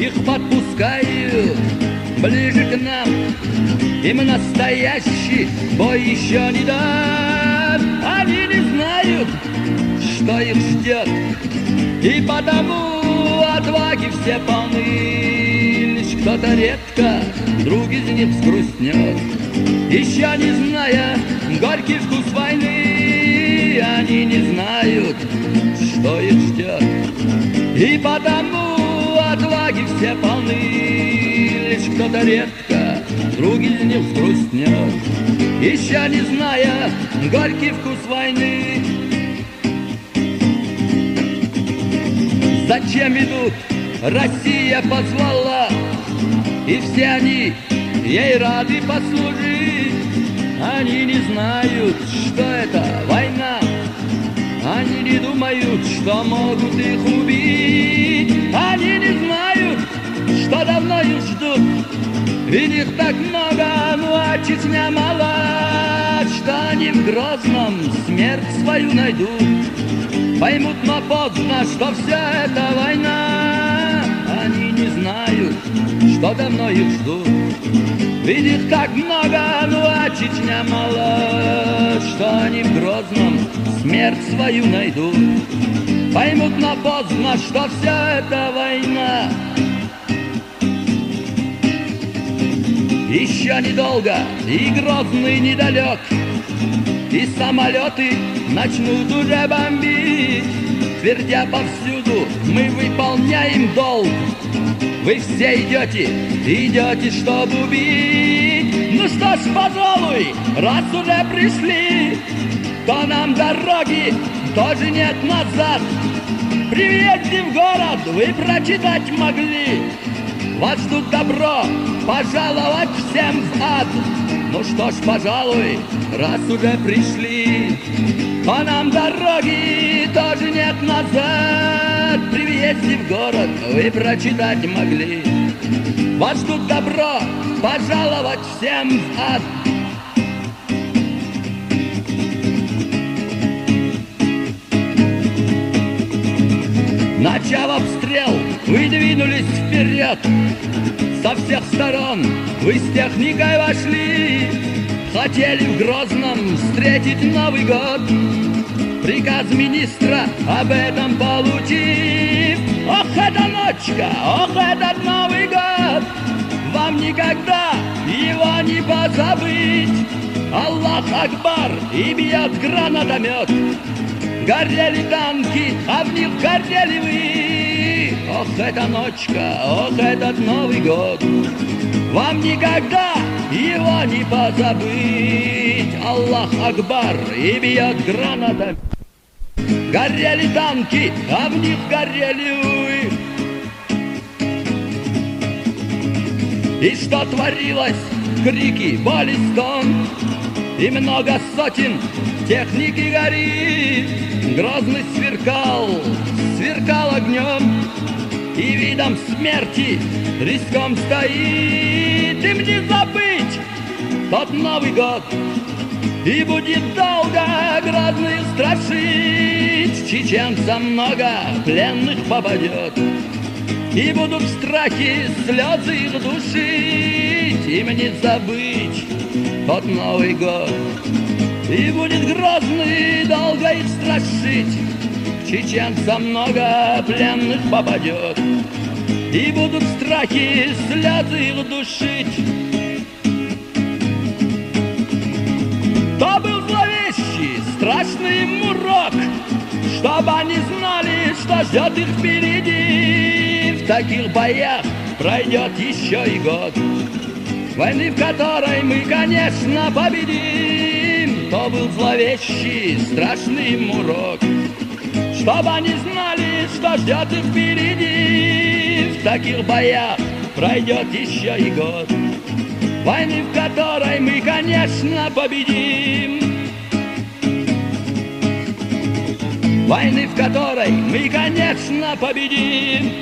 их подпускают ближе к нам. Им настоящий бой еще не дан. Они не знают, что их ждет, и потому отваги все полны. Лишь кто-то редко вдруг из них взгрустнет, еще не зная горький вкус войны. Они не знают, что их ждет, и потому отваги все полны. Лишь кто-то редко вдруг из них взгрустнет, еще не зная горький вкус войны. Зачем идут? Россия позвала, и все они ей рады послужить. Они не знают, что это война, они не думают, что могут их убить. Они не знают, что давно их ждут, ведь их так много, ну а Чечня мала, что они в Грозном смерть свою найдут. Поймут, но поздно, что все это война. Они не знают, что давно их ждут, ведь их так много, ну а Чечня мала, что они в Грозном смерть свою найдут. Поймут, но поздно, что все это война. Еще недолго, и Грозный недалек, и самолеты начнут уже бомбить, твердя повсюду: мы выполняем долг. Вы все идете, чтобы убить. Ну что ж, пожалуй, раз уже пришли, то нам дороги тоже нет назад. При въезде в город вы прочитать могли: вас ждут добро, пожаловать всем в ад. Ну что ж, пожалуй, раз уже пришли, то нам дороги тоже нет назад. При въезде в город вы прочитать могли: вас ждут добро, пожаловать всем в ад. Начав обстрел, вы двинулись вперед. Со всех сторон вы с техникой вошли. Хотели в Грозном встретить Новый год, приказ министра об этом получив. Ох, эта ночка, ох, этот Новый год, вам никогда его не позабыть. Аллах Акбар, и бьет гранатомет. Горели танки, а в них горели вы. Ох, эта ночка, ох, этот Новый год, вам никогда его не позабыть. Аллах Акбар, и бьет гранатомет. Горели танки, а в них горели вы. И что творилось? Крики, боль и стон, и много сотен техники горит. Грозный сверкал огнем, и видом смерти риском стоит. Им не забыть тот Новый год, и будет долго Грозный страшить. Чеченцам много пленных попадет, и будут в страхе слезы их душить. Им не забыть тот Новый год, и будет Грозный долго их страшить. Чеченцам много пленных попадет, и будут в страхе слезы их душить. То был зловещий, страшный им урок, чтобы они знали, что ждет их впереди. В таких боях пройдет еще и год, войны, в которой мы, конечно, победим. То был зловещий, страшный им урок, чтобы они знали, что ждет их впереди. В таких боях пройдет еще и год, войны, в которой мы, конечно, победим. Войны, в которой мы, конечно, победим.